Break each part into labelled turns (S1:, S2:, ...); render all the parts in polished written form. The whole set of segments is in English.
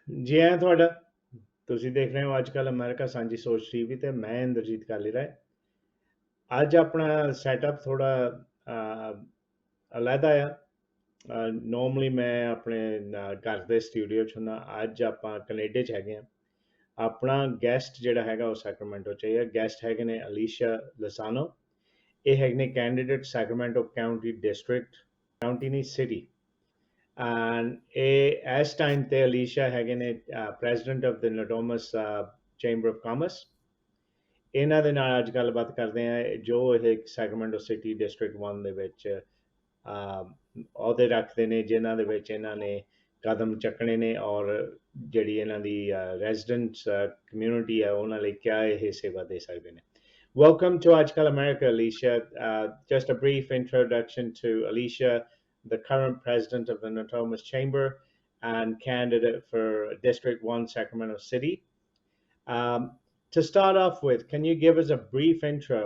S1: ਜੀ ਆਇਆਂ ਤੁਹਾਡਾ। ਤੁਸੀਂ ਦੇਖ ਰਹੇ ਹੋ ਅੱਜ ਕੱਲ ਅਮਰੀਕਾ ਸਾਂਝੀ ਸੋਚ ਟੀਵੀ ਤੇ ਮੈਂ ਇੰਦਰਜੀਤ ਕਾਲੀਰਾਏ। ਅੱਜ ਆਪਣਾ ਸੈਟਅਪ ਥੋੜਾ ਅਲੱਗਾ ਆ। ਨੋਰਮਲੀ ਮੈਂ ਆਪਣੇ ਘਰ ਦੇ ਸਟੂਡੀਓ 'ਚ ਹੁੰਦਾ। ਅੱਜ ਆਪਾਂ ਕੈਨੇਡਾ 'ਚ ਹੈਗੇ ਆ। ਆਪਣਾ ਗੈਸਟ ਜਿਹੜਾ ਹੈਗਾ ਉਹ ਸੈਕਰਾਮੈਂਟੋ 'ਚ ਹੈ। ਗੈਸਟ ਹੈਗੇ ਨੇ ਅਲੀਸ਼ਾ ਲਸਾਨੋ। ਇਹ ਹੈਗੇ ਨੇ candidate Sacramento County district, county ਨਹੀਂ ਸਿਟੀ। And as time ਤੇ ਅਲੀਸ਼ਾ ਹੈਗੇ ਨੇ president of the Natomas chamber of commerce. ਇਹਨਾਂ ਦੇ ਨਾਲ ਅੱਜ ਗੱਲਬਾਤ ਕਰਦੇ ਆ ਜੋ ਇਹ ਸੈਕਰਾਮੈਂਟੋ ਸਿਟੀ ਡਿਸਟ੍ਰਿਕਟ 1 ਦੇ ਵਿੱਚ ਅਹੁਦੇ ਰੱਖਦੇ ਨੇ, ਜਿਨ੍ਹਾਂ ਦੇ ਵਿੱਚ ਇਹਨਾਂ ਨੇ ਕਦਮ ਚੱਕਣੇ ਨੇ ਔਰ ਜਿਹੜੀ ਇਹਨਾਂ ਦੀ ਰੈਜ਼ੀਡੈਂਟਸ ਕਮਿਊਨਿਟੀ ਹੈ ਉਹਨਾਂ ਲਈ ਕਿਆ ਇਹ ਸੇਵਾ ਦੇ ਸਕਦੇ ਨੇ। Welcome to Aaj Kal America, Alicia. Just a brief introduction to Alicia, the current president of the Notomis Chamber and candidate for District 1 Sacramento City. Um, to start off with, can you give us a brief intro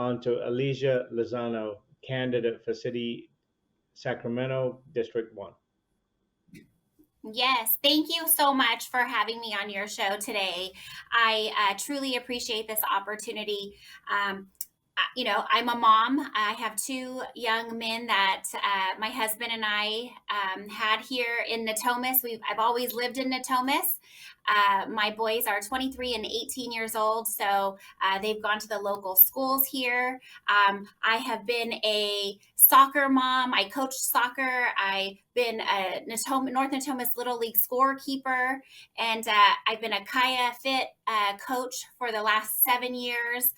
S1: onto Alyssa Lozano, candidate for City Sacramento District 1?
S2: Yes, thank you so much for having me on your show today. I truly appreciate this opportunity. I'm a mom. I have two young men that my husband and I had here in Natomas. I've always lived in Natomas. My boys are 23 and 18 years old, so they've gone to the local schools here. I have been a soccer mom. I coached soccer. I've been a North Natomas Little League scorekeeper, and I've been a Kaya Fit coach for the last 7 years.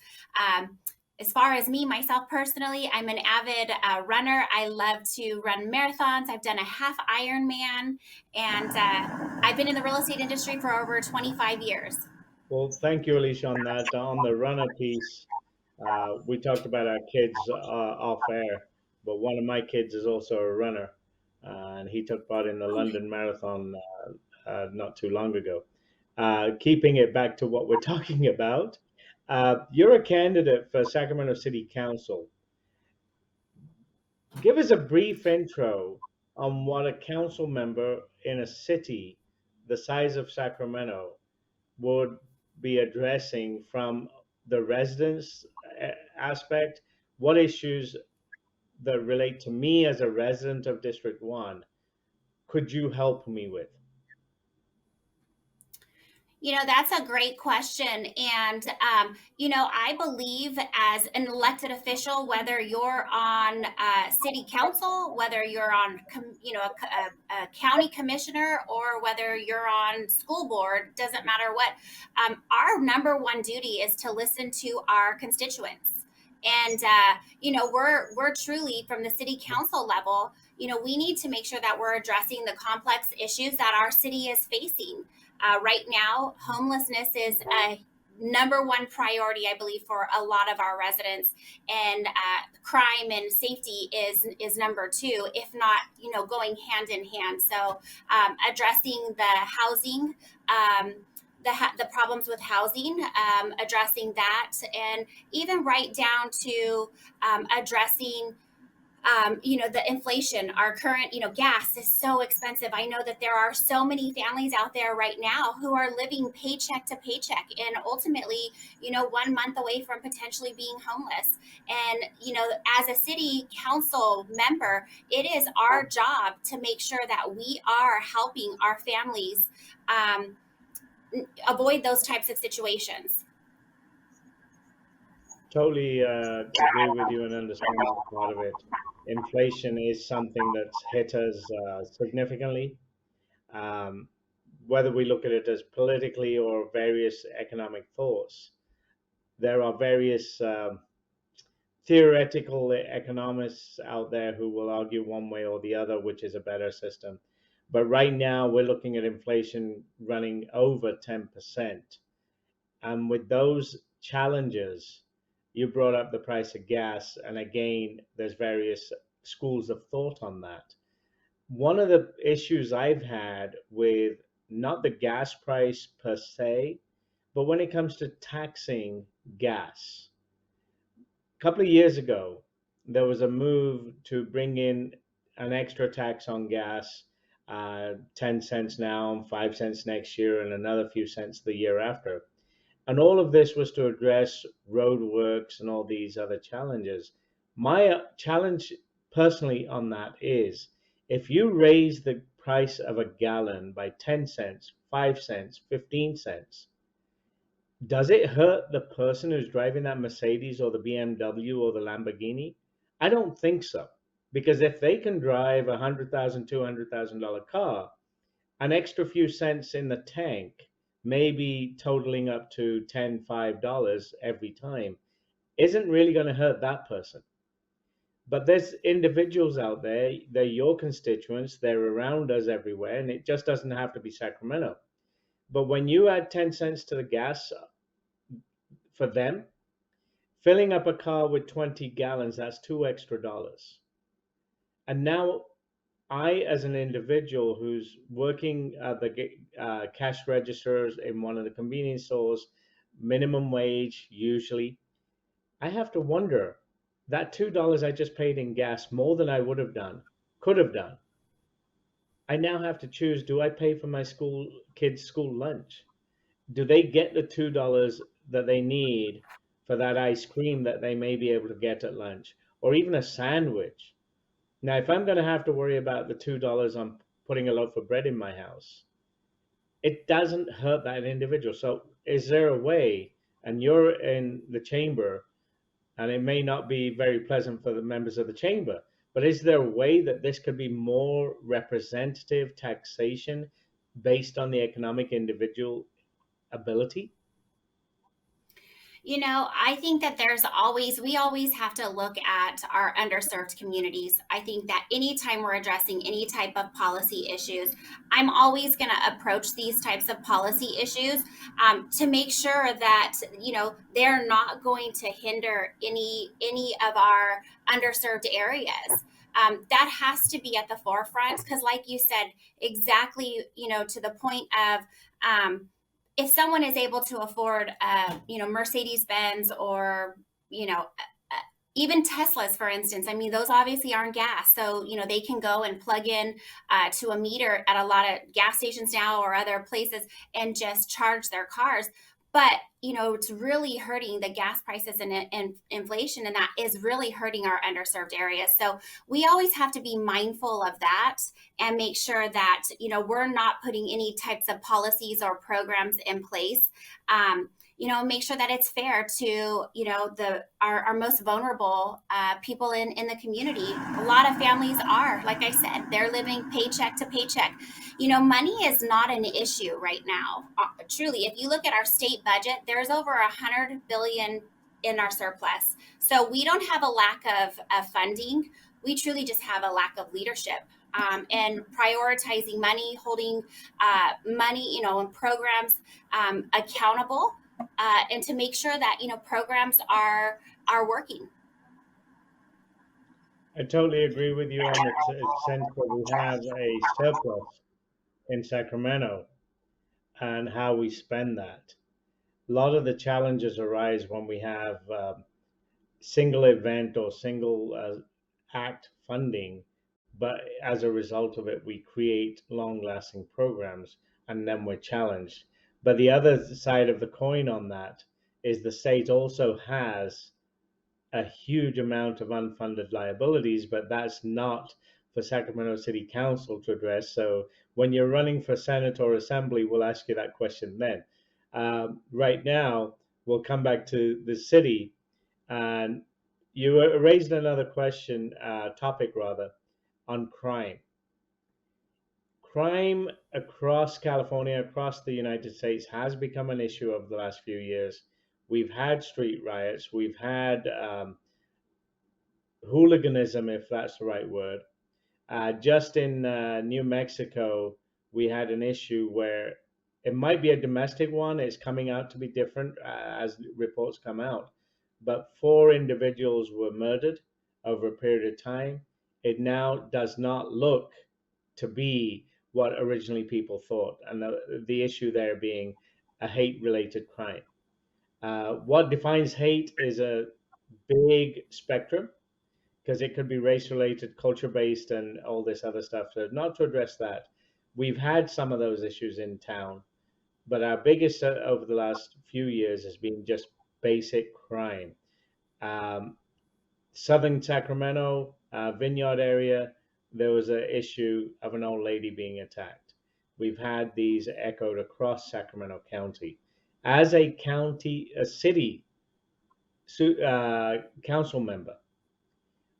S2: As far as me, myself personally, I'm an avid runner. I love to run marathons. I've done a half Ironman, and I've been in the real estate industry for over 25 years.
S1: Well, thank you, Alicia, on that. On the runner piece, we talked about our kids off air, but one of my kids is also a runner, and he took part in the
S2: Oh,
S1: London Marathon not too long ago. Keeping it back to what we're talking about, you're a candidate for Sacramento City Council. Give us a brief intro on what a council member in a city the size of Sacramento would be addressing from the residents aspect. What issues that relate to me as a resident of District 1 could you help me with?
S2: That's a great question. And, I believe as an elected official, whether you're on city council, whether you're on, a county commissioner, or whether you're on school board, doesn't matter what, our number one duty is to listen to our constituents. And, we're truly from the city council level, we need to make sure that we're addressing the complex issues that our city is facing. Right now, homelessness is a number one priority, I believe, for a lot of our residents, and crime and safety is number two, if not, going hand in hand. So, addressing the housing. The problems with housing, addressing that, and even right down to addressing the inflation. Our current, gas is so expensive. I know that there are so many families out there right now who are living paycheck to paycheck and ultimately, 1 month away from potentially being homeless. And, as a city council member, it is our job to make sure that we are helping our families avoid those types of situations.
S1: Totally agree with you and understand that part of it. Inflation is something that's hit us significantly. Um, whether we look at it as politically or various economic thoughts, there are various theoretical economists out there who will argue one way or the other which is a better system. But right now, we're looking at inflation running over 10%. And with those challenges, you brought up the price of gas. And again, there's various schools of thought on that. One of the issues I've had with not the gas price per se, but when it comes to taxing gas, a couple of years ago, there was a move to bring in an extra tax on gas 10 cents now, and 5 cents next year, and another few cents the year after. And all of this was to address roadworks and all these other challenges. My challenge personally on that is, if you raise the price of a gallon by 10 cents, 5 cents, 15 cents, does it hurt the person who's driving that Mercedes or the BMW or the Lamborghini? I don't think so. Because if they can drive a $100,000, $200,000 car, an extra few cents in the tank, maybe totaling up to $10, $5 every time, isn't really going to hurt that person. But there's individuals out there, they're your constituents, they're around us everywhere, and it just doesn't have to be Sacramento. But when you add 10 cents to the gas for them, filling up a car with 20 gallons, that's $2 extra. And now I, as an individual who's working at the cash registers in one of the convenience stores, minimum wage usually, I have to wonder, that $2 I just paid in gas, more than I would have done, could have done. I now have to choose, do I pay for my school kids' school lunch? Do they get the $2 that they need for that ice cream that they may be able to get at lunch, or even a sandwich? Now, if I'm going to have to worry about the $2 on putting a loaf of bread in my house, it doesn't hurt that individual. So, is there a way, and you're in the chamber, and it may not be very pleasant for the members of the chamber, but is there a way that this could be more representative taxation based on the economic individual ability?
S2: I think that we always have to look at our underserved communities. I think that anytime we're addressing any type of policy issues, I'm always going to approach these types of policy issues to make sure that, they're not going to hinder any of our underserved areas. That has to be at the forefront because, like you said, exactly, to the point of, if someone is able to afford Mercedes Benz or you know even Teslas, for instance. I mean, those obviously aren't gas, so they can go and plug in to a meter at a lot of gas stations now or other places and just charge their cars. But it's really hurting the gas prices and inflation, and that is really hurting our underserved areas. So we always have to be mindful of that and make sure that we're not putting any types of policies or programs in place. Make sure that it's fair to our most vulnerable people in the community. A lot of families are, like I said, they're living paycheck to paycheck. Money is not an issue right now. Truly, if you look at our state budget, there's over 100 billion in our surplus. So we don't have a lack of funding. We truly just have a lack of leadership. And prioritizing money, holding money, and programs accountable, and to make sure that programs are working.
S1: I totally agree with you on the sense that we have a surplus in Sacramento and how we spend that. A lot of the challenges arise when we have single event or single act funding, but as a result of it, we create long lasting programs and then we're challenged. But the other side of the coin on that is the state also has a huge amount of unfunded liabilities, but that's not for Sacramento City Council to address. So when you're running for Senate or Assembly, we'll ask you that question then. Right now, we'll come back to the city. And you raised another question, topic rather, on crime. Crime across California, across the United States, has become an issue over the last few years. We've had street riots, we've had hooliganism, if that's the right word. Just in New Mexico, we had an issue where it might be a domestic one. It's coming out to be different as reports come out. But four individuals were murdered over a period of time. It now does not look to be what originally people thought. And the issue there being a hate related crime. What defines hate is a big spectrum because it could be race related, culture based, and all this other stuff. So, not to address that. We've had some of those issues in town, but our biggest over the last few years has been just basic crime. Um, Southern Sacramento, Vineyard area, there was an issue of an old lady being attacked. We've had these echoed across Sacramento County. As a city council member,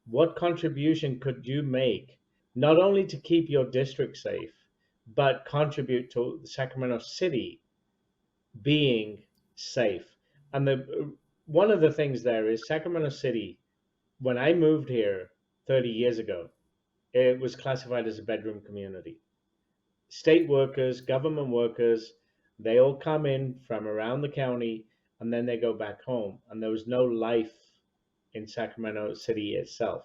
S1: what contribution could you make not only to keep your district safe, but contribute to Sacramento City being safe? And the one of the things there is Sacramento City, when I moved here 30 years ago, it was classified as a bedroom community. State workers, government workers, they all come in from around the county and then they go back home. And there was no life in Sacramento City itself.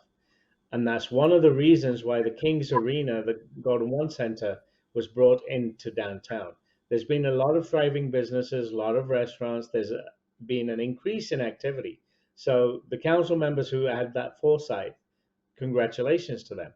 S1: And that's one of the reasons why the King's Arena, the Golden One Center, was brought into downtown. There's been a lot of thriving businesses, a lot of restaurants. Been an increase in activity. So the council members who had that foresight, congratulations to them.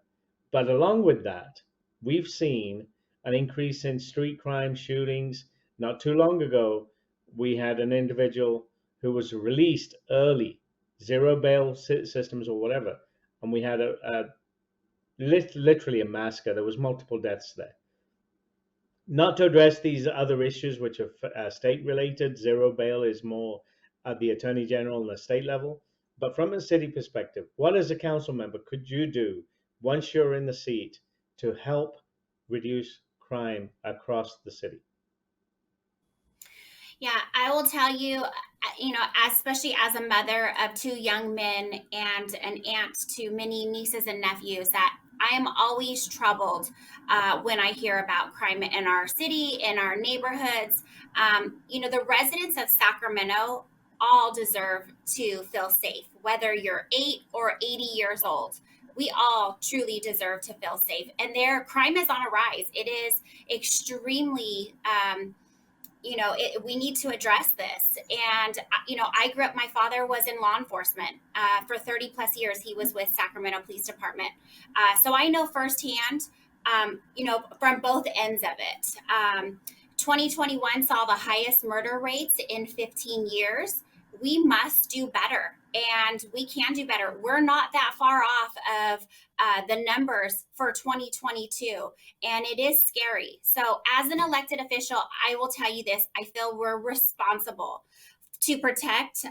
S1: But along with that, we've seen an increase in street crime shootings. Not too long ago, we had an individual who was released early, zero bail systems or whatever, and we had literally a massacre. There was multiple deaths there. Not to address these other issues, which are state related. Zero bail is more at the attorney general and the state level. But from a city perspective, what as a council member could you do once you're in the seat to help reduce crime across the city?
S2: Yeah, I will tell you, especially as a mother of two young men and an aunt to many nieces and nephews, that I am always troubled when I hear about crime in our city, in our neighborhoods. The residents of Sacramento all deserve to feel safe, whether you're 8 or 80 years old. We all truly deserve to feel safe. And their crime is on a rise. It is extremely we need to address this. And I grew up, my father was in law enforcement for 30 plus years. He was with Sacramento Police Department, so I know firsthand, from both ends of it. 2021 saw the highest murder rates in 15 years. We must do better, and we can do better. We're not that far off of the numbers for 2022, and it is scary. So as an elected official, I will tell you this: I feel we're responsible to protect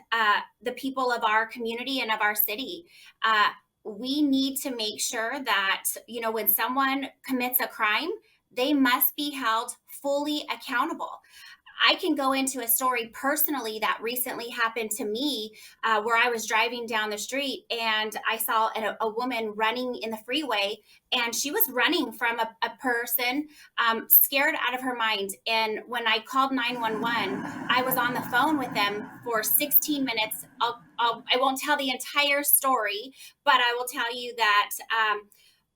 S2: the people of our community and of our city. We need to make sure that, when someone commits a crime, they must be held fully accountable. I can go into a story personally that recently happened to me, where I was driving down the street and I saw a woman running in the freeway, and she was running from a person, scared out of her mind. And when I called 911, I was on the phone with them for 16 minutes. I won't tell the entire story, but I will tell you that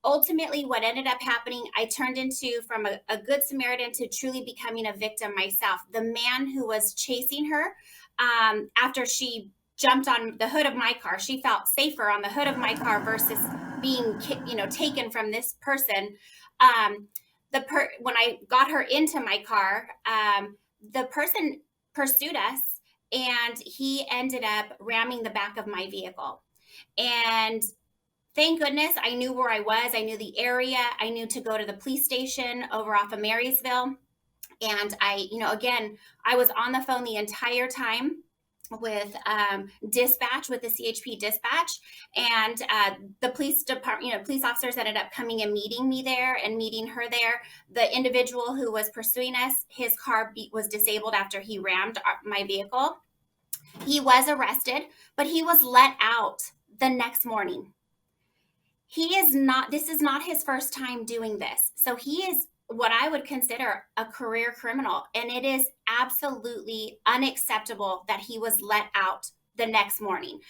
S2: ultimately what ended up happening, I turned into from a good Samaritan to truly becoming a victim myself. The man who was chasing her, after she jumped on the hood of my car, she felt safer on the hood of my car versus being taken from this person. When I got her into my car, the person pursued us, and he ended up ramming the back of my vehicle. And thank goodness I knew where I was. I knew the area. I knew to go to the police station over off of Marysville. And I was on the phone the entire time with dispatch, with the CHP dispatch, and the police department, police officers ended up coming and meeting me there and meeting her there. The individual who was pursuing us, his car was disabled after he rammed my vehicle. He was arrested, but he was let out the next morning. This is not his first time doing this. So he is what I would consider a career criminal. And it is absolutely unacceptable that he was let out the next morning.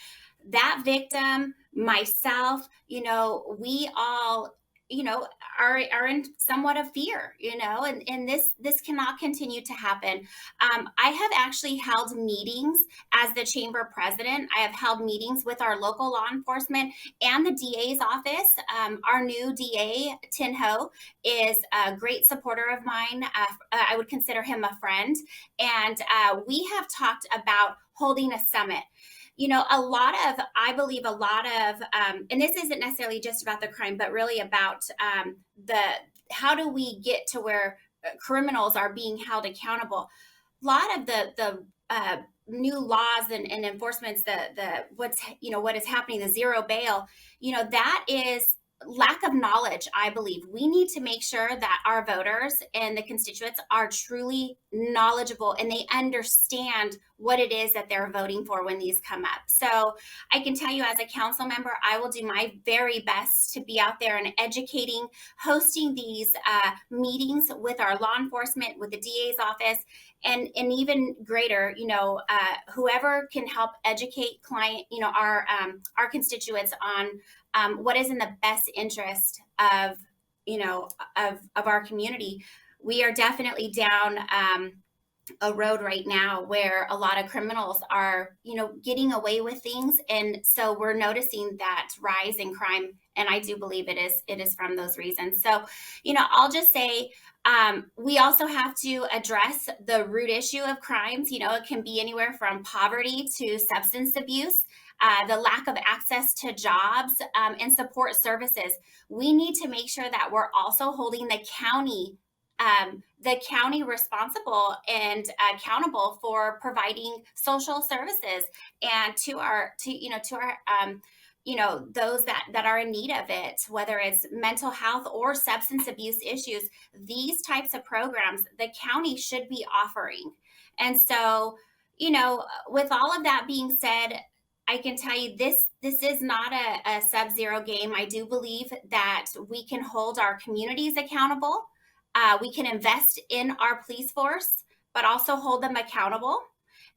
S2: That victim, myself, we all you know, are in somewhat of fear, and this cannot continue to happen. I have actually held meetings as the chamber president. I have held meetings with our local law enforcement and the DA's office. Our new DA, Tin Ho, is a great supporter of mine. I would consider him a friend. And we have talked about holding a summit. I believe a lot of, and this isn't necessarily just about the crime, but really about the how do we get to where criminals are being held accountable. A lot of the new laws and enforcements, what is happening, the zero bail, that is lack of knowledge. I believe we need to make sure that our voters and the constituents are truly knowledgeable and they understand what it is that they're voting for when these come up. So I can tell you, as a council member, I will do my very best to be out there and educating, hosting these meetings with our law enforcement, with the DA's office, and even greater, whoever can help educate our constituents on what is in the best interest of our community. We are definitely down a road right now where a lot of criminals are getting away with things, and so we're noticing that rise in crime, and I do believe it is from those reasons. So I'll just say, we also have to address the root issue of crimes. It can be anywhere from poverty to substance abuse, the lack of access to jobs, and support services. We need to make sure that we're also holding the county responsible and accountable for providing social services, and to our those that are in need of it, whether it's mental health or substance abuse issues. These types of programs the county should be offering. And so, with all of that being said, I can tell you this is not a sub-zero game. I do believe that we can hold our communities accountable. We can invest in our police force, but also hold them accountable.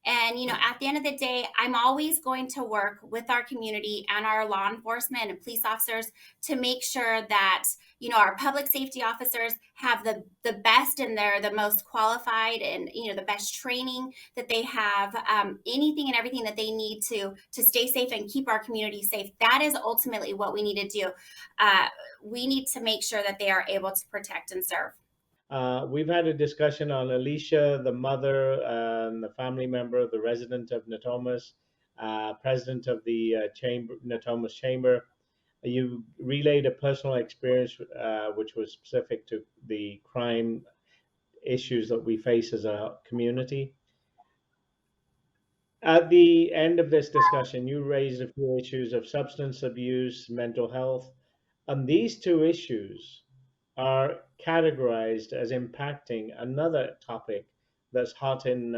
S2: And, at the end of the day, I'm always going to work with our community and our law enforcement and police officers to make sure that, our public safety officers have the best, and they're the most qualified, and, the best training that they have, anything and everything that they need to stay safe and keep our community safe. That is ultimately what we need to do. We need to make sure that they are able to protect and serve.
S1: We've had a discussion on Alicia, the mother and the family member, the resident of Natomas, president of the chamber, Natomas Chamber. You relayed a personal experience which was specific to the crime issues that we face as a community. At the end of this discussion, you raised a few issues of substance abuse, mental health, and these two issues are categorized as impacting another topic that's hot in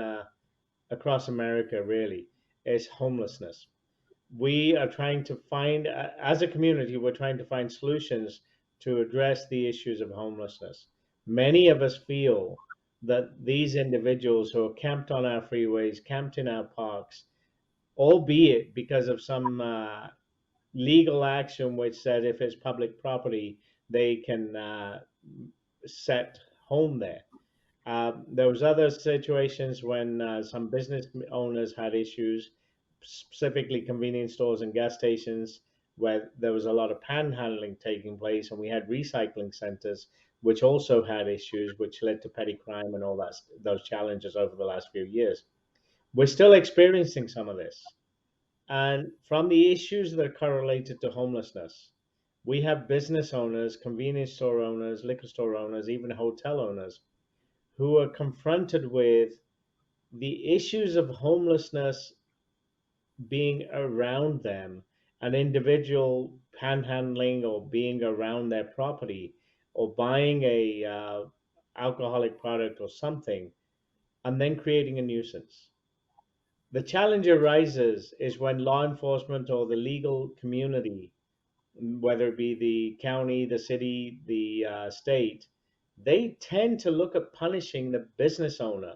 S1: across America. Really, is homelessness. We are trying to find, as a community, we're trying to find solutions to address the issues of homelessness. Many of us feel that these individuals who are camped on our freeways, camped in our parks, albeit because of some legal action which said if it's public property, they can set home there. There was other situations when some business owners had issues, specifically convenience stores and gas stations, where there was a lot of panhandling taking place, and we had recycling centers which also had issues, which led to petty crime and all that those challenges over the last few years. We're still experiencing some of this, and from the issues that are correlated to homelessness, we have business owners, convenience store owners, liquor store owners, even hotel owners who are confronted with the issues of homelessness being around them, an individual panhandling or being around their property or buying a alcoholic product or something, and then creating a nuisance. The challenge arises is when law enforcement or the legal community, whether it be the county, the city, the state, they tend to look at punishing the business owner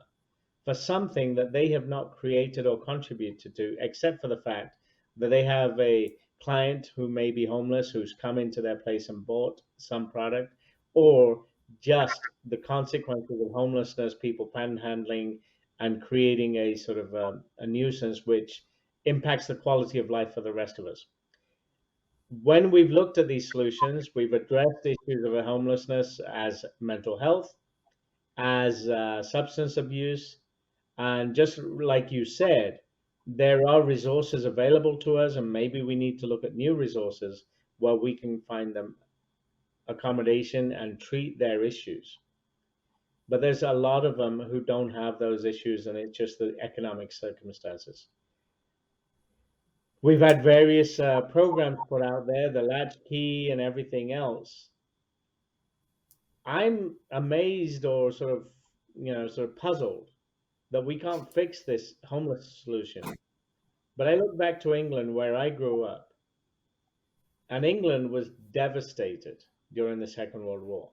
S1: for something that they have not created or contributed to, except for the fact that they have a client who may be homeless who's come into their place and bought some product, or just the consequences of homelessness, people panhandling and creating a sort of a nuisance which impacts the quality of life for the rest of us. When we've looked at these solutions, we've addressed issues of homelessness as mental health, as substance abuse, and just like you said, there are resources available to us, and maybe we need to look at new resources where we can find them accommodation and treat their issues. But there's a lot of them who don't have those issues, and it's just the economic circumstances. We've had various programs put out there, the latchkey and everything else. I'm amazed or sort of, sort of puzzled that we can't fix this homeless solution. But I look back to England where I grew up, and England was devastated during the Second World War.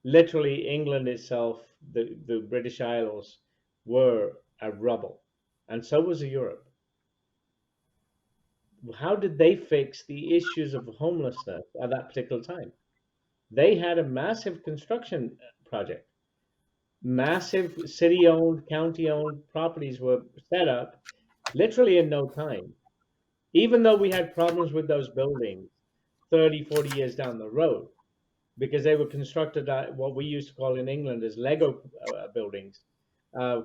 S1: Literally, England itself, the British Isles, were a rubble, and so was Europe. How did they fix the issues of homelessness at that particular time? They had a massive construction project. Massive city owned, county owned properties were set up literally in no time. Even though we had problems with those buildings 30, 40 years down the road, because they were constructed at what we used to call in England as Lego buildings.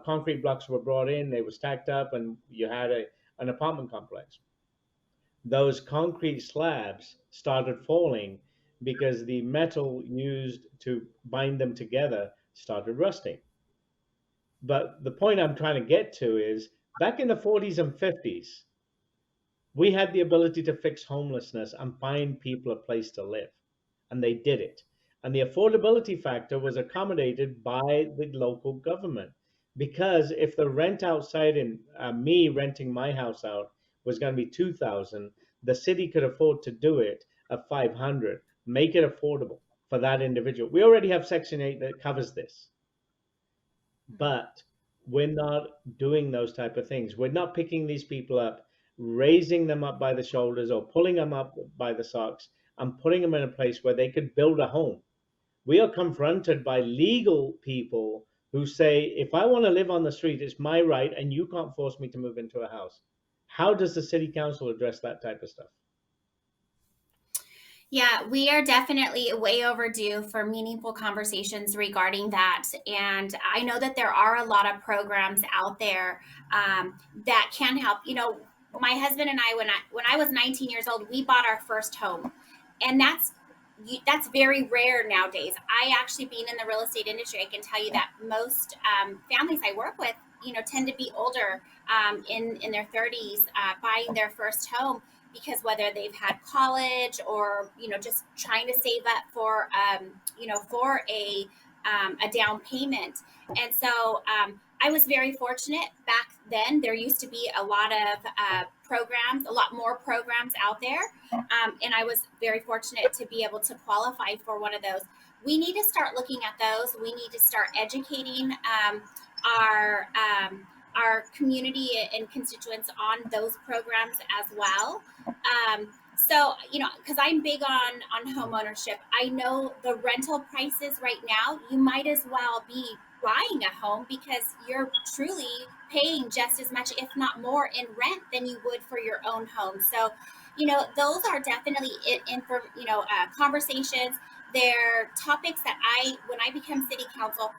S1: Concrete blocks were brought in, they were stacked up, and you had an apartment complex. Those concrete slabs started falling because the metal used to bind them together started rusting. But the point I'm trying to get to is back in the 40s and 50s, we had the ability to fix homelessness and find people a place to live, and they did it. And the affordability factor was accommodated by the local government, because if the rent outside in me renting my house out was going to be 2,000, the city could afford to do it at 500, make it affordable for that individual. We already have Section 8 that covers this, but we're not doing those type of things. We're not picking these people up, raising them up by the shoulders or pulling them up by the socks and putting them in a place where they could build a home. We are confronted by legal people who say, if I want to live on the street, it's my right, and you can't force me to move into a house. How does the city council address that type of stuff?
S2: Yeah, we are definitely way overdue for meaningful conversations regarding that. And I know that there are a lot of programs out there that can help. You know, my husband and I, when I was 19 years old, we bought our first home, and that's very rare nowadays. I actually, being in the real estate industry, I can tell you that most families I work with, you know, tend to be older, in their 30s, buying their first home, because whether they've had college or, you know, just trying to save up for, for a down payment. And so I was very fortunate back then. There used to be a lot of programs, a lot more programs out there. And I was very fortunate to be able to qualify for one of those. We need to start looking at those. We need to start educating our community and constituents on those programs as well. So, you know, because I'm big on home ownership, I know the rental prices right now, you might as well be buying a home, because you're truly paying just as much, if not more, in rent than you would for your own home. So, you know, those are definitely for, conversations. They're topics that when I become city council,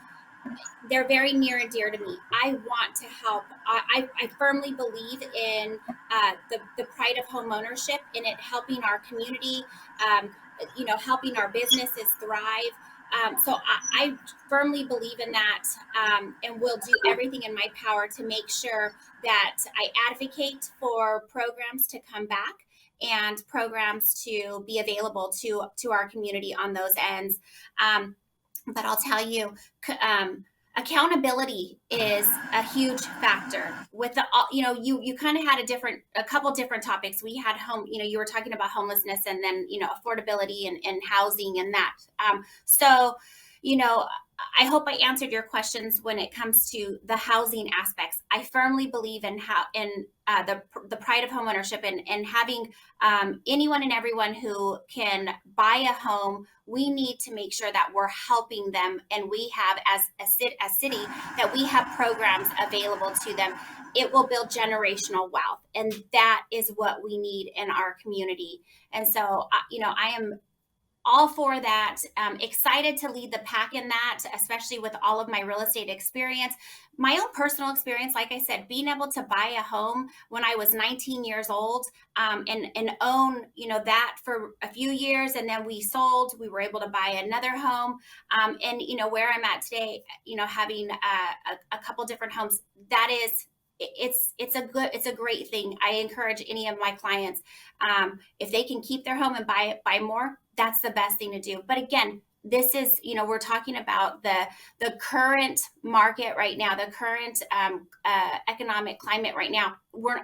S2: they're very near and dear to me. I want to help. I firmly believe in the pride of home ownership, in it helping our community, helping our businesses thrive. So I firmly believe in that, and will do everything in my power to make sure that I advocate for programs to come back and programs to be available to our community on those ends. But I'll tell you, accountability is a huge factor with you kind of had a couple different topics. We had home, you were talking about homelessness, and then, affordability and housing and that. So you know, I hope I answered your questions when it comes to the housing aspects. I firmly believe in how in the pride of homeownership, and having anyone and everyone who can buy a home. We need to make sure that we're helping them, and we have as a city that we have programs available to them. It will build generational wealth, and that is what we need in our community. And so, I am all for that. Excited to lead the pack in that, especially with all of my real estate experience. My own personal experience, like I said, being able to buy a home when I was 19 years old, and own, that for a few years, and then we sold. We were able to buy another home, and where I'm at today, having a couple different homes. That is, it's a great thing. I encourage any of my clients, if they can keep their home and buy more, that's the best thing to do. But again, this is, we're talking about the current market right now, the current economic climate right now.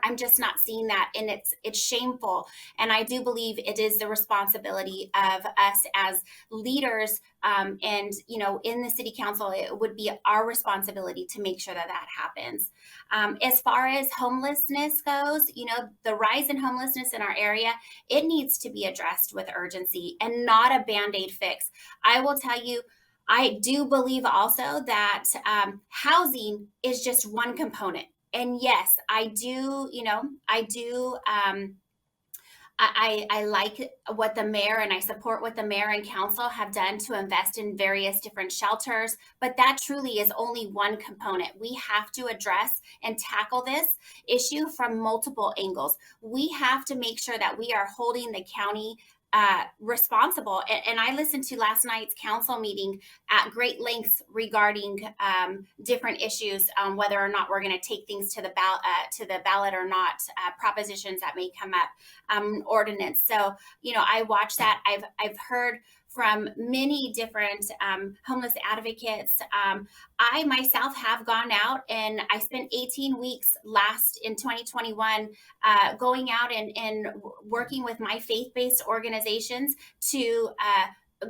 S2: I'm just not seeing that, and it's shameful. And I do believe it is the responsibility of us as leaders, and in the city council, it would be our responsibility to make sure that that happens. As far as homelessness goes, the rise in homelessness in our area, it needs to be addressed with urgency and not a band-aid fix. I will tell you, I do believe also that housing is just one component. And yes, I do, I like what the mayor, and I support what the mayor and council have done to invest in various different shelters, but that truly is only one component. We have to address and tackle this issue from multiple angles. We have to make sure that we are holding the county responsible. And I listened to last night's council meeting at great lengths regarding different issues, whether or not we're going to take things to the ballot or not, propositions that may come up, ordinance. So, I watched that. I've heard from many different homeless advocates. I myself have gone out, and I spent 18 weeks last in 2021 going out and working with my faith-based organizations to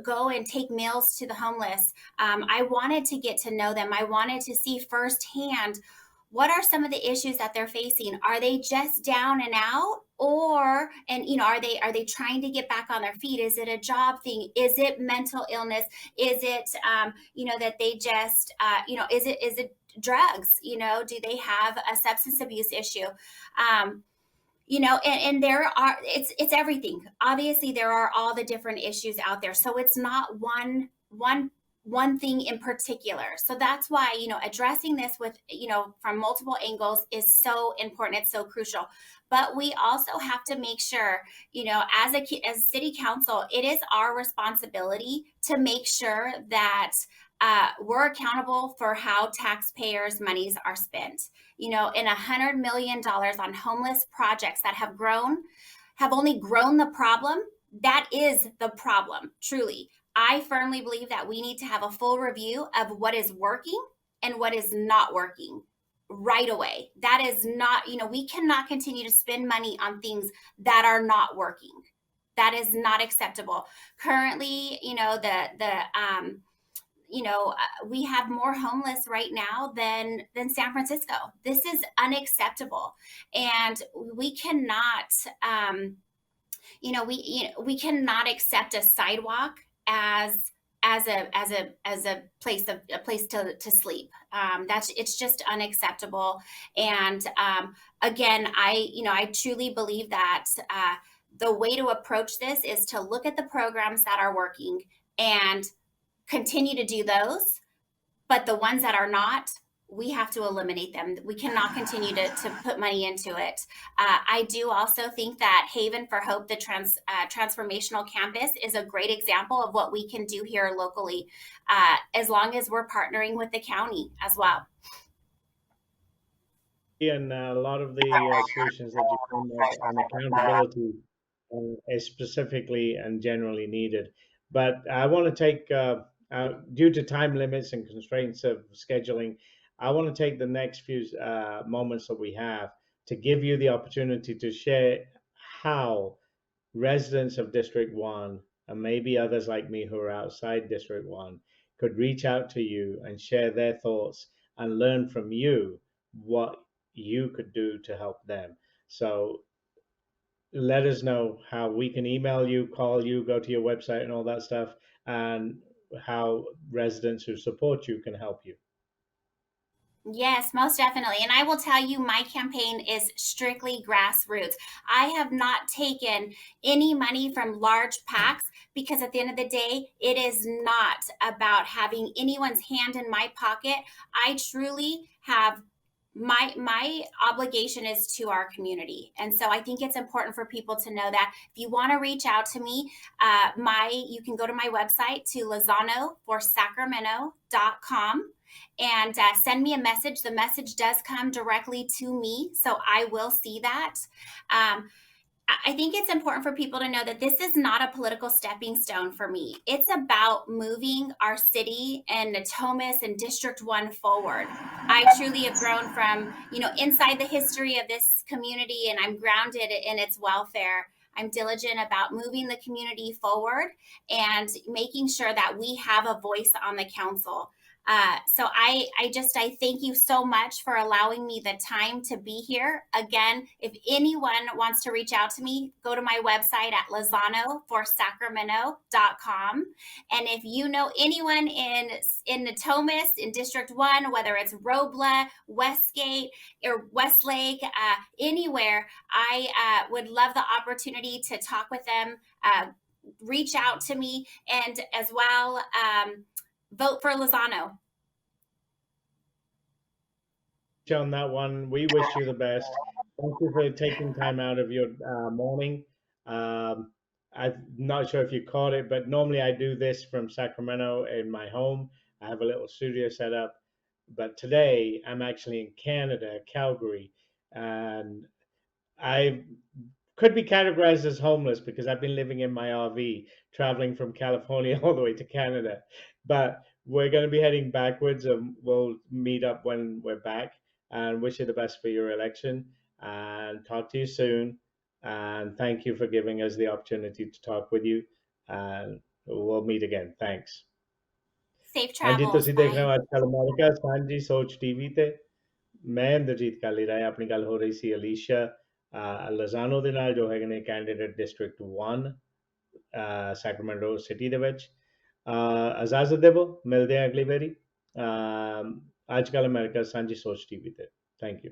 S2: go and take meals to the homeless. I wanted to get to know them. I wanted to see firsthand what are some of the issues that they're facing. Are they just down and out, are they trying to get back on their feet? Is it a job thing? Is it mental illness? Is it that they just is it drugs? Do they have a substance abuse issue? And there are, it's everything. Obviously there are all the different issues out there, so it's not one thing in particular. So that's why, addressing this with, from multiple angles is so important. It's so crucial. But we also have to make sure, as city council, it is our responsibility to make sure that we're accountable for how taxpayers' monies are spent. In $100 million on homeless projects that have only grown the problem. That is the problem, truly. I firmly believe that we need to have a full review of what is working and what is not working right away. That is not, we cannot continue to spend money on things that are not working. That is not acceptable. Currently, we have more homeless right now than San Francisco. This is unacceptable, and we cannot, we cannot accept a sidewalk as a place to sleep. It's just unacceptable. And again, I truly believe that the way to approach this is to look at the programs that are working and continue to do those, but the ones that are not, we have to eliminate them. We cannot continue to put money into it. I do also think that Haven for Hope, the transformational campus, is a great example of what we can do here locally, as long as we're partnering with the county as well.
S1: And a lot of the solutions that you come up on accountability is specifically and generally needed. But I want to take, due to time limits and constraints of scheduling, I want to take the next few moments that we have to give you the opportunity to share how residents of District 1, and maybe others like me who are outside District 1, could reach out to you and share their thoughts and learn from you what you could do to help them. So let us know how we can email you, call you, go to your website, and all that stuff, and how residents who support you can help you.
S2: Yes, most definitely. And I will tell you, my campaign is strictly grassroots. I have not taken any money from large PACs because at the end of the day, it is not about having anyone's hand in my pocket. I truly have my obligation is to our community, and so I think it's important for people to know that if you want to reach out to me, my you can go to my website to lozanoforsacramento.com and send me a message. The message does come directly to me, so I will see that. um, I think it's important for people to know that this is not a political stepping stone for me. It's about moving our city and Natomas and District 1 forward. I truly have grown from, inside the history of this community, and I'm grounded in its welfare. I'm diligent about moving the community forward and making sure that we have a voice on the council. So I thank you so much for allowing me the time to be here. Again, if anyone wants to reach out to me, go to my website at lozanoforsacramento.com. And if you know anyone in Natomas, in District 1, whether it's Robla, Westgate, or Westlake, anywhere, I would love the opportunity to talk with them. Reach out to me, and as well, vote for Lozano.
S1: On that one, we wish you the best. Thank you for taking time out of your morning. I'm not sure if you caught it, but normally I do this from Sacramento in my home. I have a little studio set up, but today I'm actually in Canada, Calgary, and I could be categorized as homeless because I've been living in my RV, traveling from California all the way to Canada. But we're going to be heading backwards, and we'll meet up when we're back. And wish you the best for your election. And talk to you soon. And thank you for giving us the opportunity to talk with you. And we'll meet again. Thanks.
S2: Safe
S1: ਹਾਂਜੀ
S2: travels.
S1: ਤੁਸੀਂ ਦੇਖ ਰਹੇ
S2: Bye.
S1: ਹੋ ਅੱਜ ਕੱਲ੍ਹ America ਸਾਂਝੀ ਸੋਚ TV ਤੇ ਮੈਂ ਇੰਦਰਜੀਤ ਕਾਲੀਰਾਏ ਆਪਣੀ ਗੱਲ ਹੋ ਰਹੀ ਸੀ ਅਲੀਸ਼ਾ ਲਜ਼ਾਨੋ ਦੇ ਨਾਲ ਜੋ ਹੈਗੇ ਨੇ ਕੈਂਡੀਡੇਟ ਡਿਸਟ੍ਰਿਕਟ 1 ਸੈਕਰਾਮੈਂਟੋ ਸਿਟੀ ਦੇ ਵਿੱਚ ਇਜਾਜ਼ਤ ਦੇਵੋ ਮਿਲਦੇ ਹਾਂ ਅਗਲੀ ਵਾਰੀ ਅੱਜ ਕੱਲ੍ਹ ਅਮਰੀਕਾ ਸਾਂਝੀ ਸੋਚ ਟੀਵੀ ਤੇ ਥੈਂਕ ਯੂ